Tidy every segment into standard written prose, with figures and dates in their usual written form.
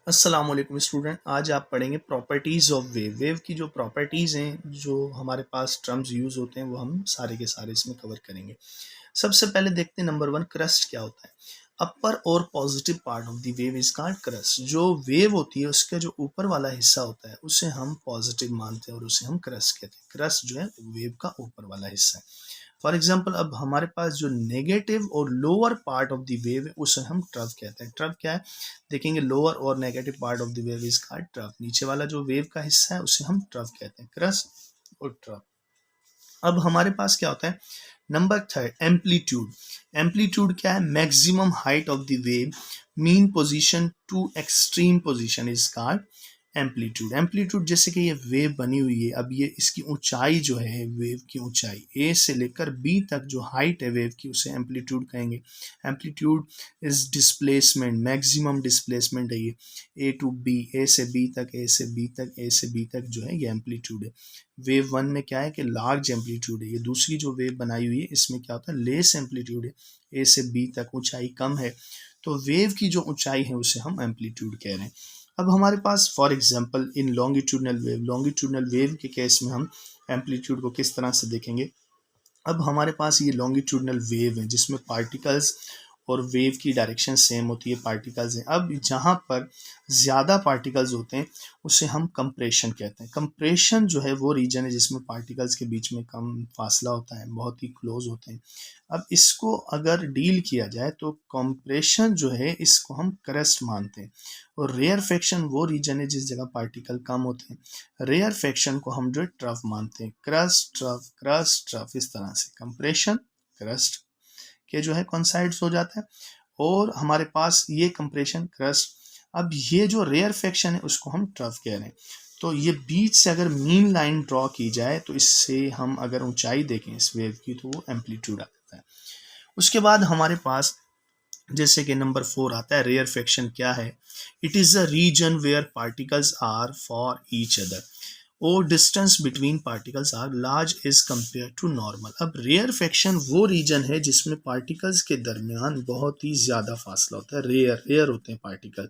अस्सलाम वालेकुम स्टूडेंट। आज आप पढ़ेंगे प्रॉपर्टीज़ ऑफ वेव। वेव की जो प्रॉपर्टीज़ हैं, जो हमारे पास टर्म्स यूज़ होते हैं, वो हम सारे के सारे इसमें कवर करेंगे। सबसे पहले देखते हैं नंबर वन, क्रस्ट क्या होता है। अपर और positive part of the wave is called crust. जो वेव होती है उसका जो ऊपर वाला हिस्सा होता है उसे हम पॉजिटिव मानते हैं और उसे हम क्रस्ट कहते हैं। क्रस्ट जो है वेव का ऊपर वाला हिस्सा है। फॉर एग्जाम्पल, अब हमारे पास जो नेगेटिव और lower part of the wave है उसे हम ट्रफ कहते हैं। ट्रफ क्या है देखेंगे, लोअर और negative part of the wave is called trough. नीचे वाला जो वेव का हिस्सा है उसे हम ट्रफ कहते हैं, क्रस्ट और ट्रफ। अब हमारे पास क्या होता है, नंबर थर्ड, एम्पलीट्यूड। एम्पलीट्यूड क्या है, maximum height of the wave, mean position to extreme position is called amplitude. Amplitude जैसे कि ये वेव बनी हुई है, अब ये इसकी ऊंचाई जो है, वेव की ऊंचाई ए से लेकर बी तक जो हाइट है वेव की, उसे एम्पलीट्यूड कहेंगे। Amplitude is displacement, maximum displacement है ये, ए टू बी, ए से बी तक, ए से बी तक, ए से बी तक जो है ये एम्पलीट्यूड है। वेव वन में क्या है कि लार्ज एम्पलीट्यूड है, ये दूसरी जो वेव बनाई हुई है इसमें क्या होता है, लेस एम्पलीट्यूड है, ए से बी तक ऊंचाई कम है, तो वेव की जो ऊंचाई है उसे हम एम्पलीट्यूड कह रहे हैं। अब हमारे पास for example in longitudinal wave के केस में हम एम्पलीट्यूड को किस तरह से देखेंगे। अब हमारे पास ये लॉन्गिट्यूडनल वेव है जिसमें पार्टिकल्स और वेव की डायरेक्शन सेम होती है, पार्टिकल्स हैं। अब जहाँ पर ज़्यादा पार्टिकल्स होते हैं उसे हम कंप्रेशन कहते हैं। कंप्रेशन जो है वो रीजन है जिसमें पार्टिकल्स के बीच में कम फासला होता है, बहुत ही क्लोज होते हैं। अब इसको अगर डील किया जाए तो कंप्रेशन जो है इसको हम क्रस्ट मानते हैं, और रेयर फ्रैक्शन वो रीजन है जिस जगह पार्टिकल कम होते हैं। रेयर फ्रैक्शन को हम जो है ट्रफ मानते हैं, क्रस्ट ट्रफ, क्रस्ट ट्रफ, इस तरह से कंप्रेशन क्रस्ट के जो है कॉन्साइड्स हो जाता है, और हमारे पास ये कंप्रेशन क्रस्ट। अब ये जो रेयर फ्रैक्शन है उसको हम ट्रफ कह रहे हैं। तो ये बीच से अगर मीन लाइन ड्रॉ की जाए तो इससे हम अगर ऊंचाई देखें इस वेव की तो वो एम्पलीट्यूड आ जाता है। उसके बाद हमारे पास जैसे कि नंबर 4 आता है, रेयर फ्रैक्शन क्या है। It is a region where particles are far each other और distance between particles are large as compare to normal. अब रेयर फ्रैक्शन वो रीजन है जिसमें पार्टिकल्स के दरमियान बहुत ही ज़्यादा फासला होता है, रेयर होते हैं पार्टिकल।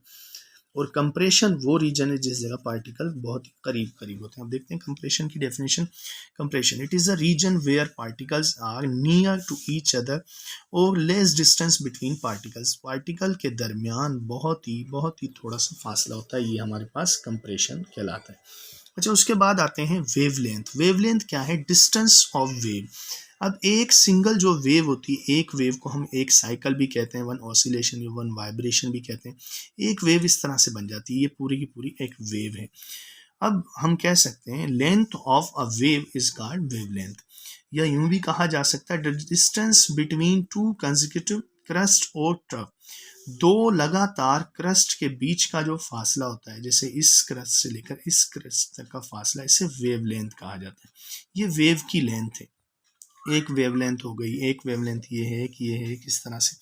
और कंप्रेशन वो रीजन है जिस जगह पार्टिकल बहुत ही करीब करीब होते हैं। अब देखते हैं कंप्रेशन की definition. Compression, it is a region where particles are near to each other और less distance between particles. Particle के दरमियान बहुत ही थोड़ा सा फासला होता है, ये हमारे पास कंप्रेशन कहलाता है। अच्छा, उसके बाद आते हैं वेवलेंथ। वेवलेंथ क्या है, डिस्टेंस ऑफ वेव। अब एक सिंगल जो वेव होती है, एक वेव को हम एक साइकिल भी कहते हैं, वन ऑसिलेशन या वन वाइब्रेशन भी कहते हैं। एक वेव इस तरह से बन जाती है, ये पूरी की पूरी एक वेव है। अब हम कह सकते हैं length of a wave is called wavelength, या यूं भी कहा जा सकता है the distance between two consecutive crust और ट्रफ। दो लगातार क्रस्ट के बीच का जो फासला होता है, जैसे इस क्रस्ट से लेकर इस क्रस्ट तक का फासला, इसे वेवलेंथ कहा जाता है। ये वेव की लेंथ है, एक वेवलेंथ हो गई, एक वेवलेंथ ये है कि ये है किस तरह से।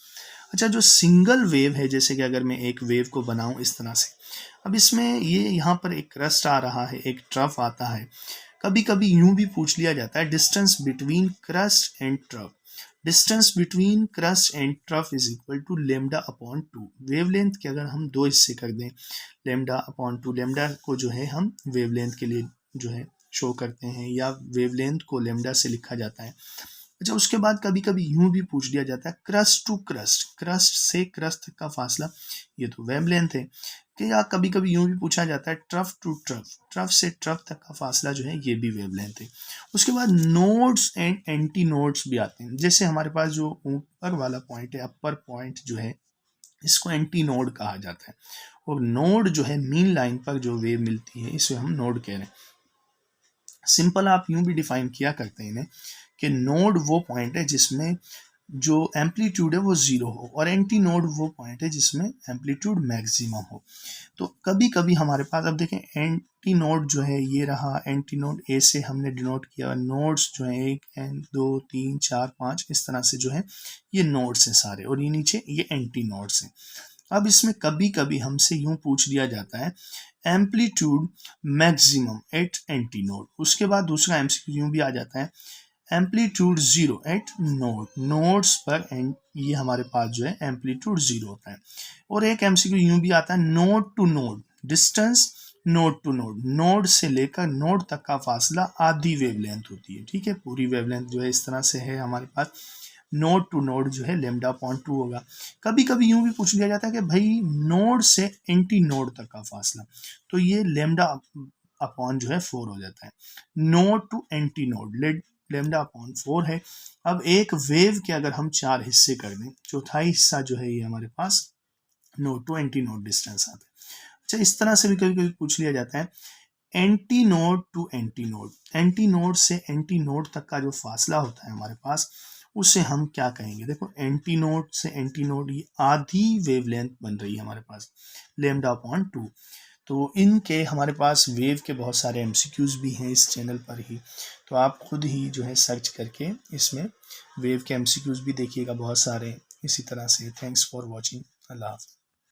अच्छा, जो सिंगल वेव है, जैसे कि अगर मैं एक वेव को बनाऊं इस तरह से, अब इसमें ये यहाँ पर एक क्रस्ट आ रहा है, एक ट्रफ आता है। कभी कभी यूं भी पूछ लिया जाता है distance between crest and trough. Distance between crest and trough is equal to lambda upon 2। Wavelength के अगर हम दो हिस्से कर दें, लेमडा अपॉन 2, लेमडा को जो है हम वेवलेंथ के लिए जो है शो करते हैं, या वेवलेंथ को लेमडा से लिखा जाता है। अच्छा, उसके बाद कभी कभी यूं भी पूछ लिया जाता है क्रस्ट टू क्रस्ट, क्रस्ट से क्रस्ट तक का फासला, ये तो वेवलेंथ है। कि या कभी कभी यूं भी पूछा जाता है ट्रफ टू ट्रफ, ट्रफ से ट्रफ तक का फासला जो है ये भी वेवलेंथ है। उसके बाद नोड्स एंड एंटी नोड्स भी आते हैं। जैसे हमारे पास जो ऊपर वाला पॉइंट है, अपर पॉइंट जो है, इसको एंटी नोड कहा जाता है। और नोड जो है मीन लाइन पर जो वेव मिलती है इसे हम नोड कह रहे हैं। सिंपल आप यूं भी डिफाइन किया करते हैं इन्हें कि नोड वो पॉइंट है जिसमें जो एम्पलीट्यूड है वो जीरो हो, और एंटी नोड वो पॉइंट है जिसमें एम्पलीट्यूड मैक्सिमम हो। तो कभी कभी हमारे पास, अब देखें एंटी नोड जो है ये रहा, एंटी नोड ए से हमने डिनोट किया, नोड्स जो है 1 2 3 4 5 इस तरह से जो है ये नोड्स हैं सारे, और ये नीचे ये एंटी नोड्स हैं। अब इसमें कभी कभी हमसे यूं पूछ लिया जाता है amplitude maximum at anti node. उसके बाद दूसरा एमसीक्यू यूं भी आ जाता है एम्पलीट्यूड जीरो एट नोड्स पर, एंड ये हमारे पास जो है एम्पलीट्यूड जीरो होता है। और एक एमसीक्यू यूं भी आता है, node to node distance, node to node, node से लेकर नोड तक का फासला आधी वेवलेंथ होती है, ठीक है। पूरी वेवलेंथ जो है इस तरह से है हमारे पास, नोड टू नोड जो है लेमडा अपॉन 2 होगा। कभी कभी यूं भी पूछ लिया जाता है कि भाई नोड से एंटी नोड तक का फासला, तो ये लेमडा अपॉन जो है 4 हो जाता है। Node to anti node lambda upon 4 है। अब एक वेव के अगर हम 4 हिस्से कर दें, चौथाई हिस्सा जो है ये हमारे पास node to anti node distance आता है। अच्छा, इस तरह से भी कभी कभी पूछ लिया जाता है, anti node to anti node, anti node से एंटी नोड तक का जो फासला होता है हमारे पास, उसे हम क्या कहेंगे। देखो, एंटी नोड से एंटी नोड ये आधी वेवलेंथ बन रही है हमारे पास, लेमडा अपॉन 2। तो इनके हमारे पास वेव के बहुत सारे एमसीक्यूज भी हैं इस चैनल पर ही, तो आप खुद ही जो है सर्च करके इसमें वेव के एमसीक्यूज भी देखिएगा बहुत सारे इसी तरह से। Thanks for watching. अल्लाह हाफ़िज़।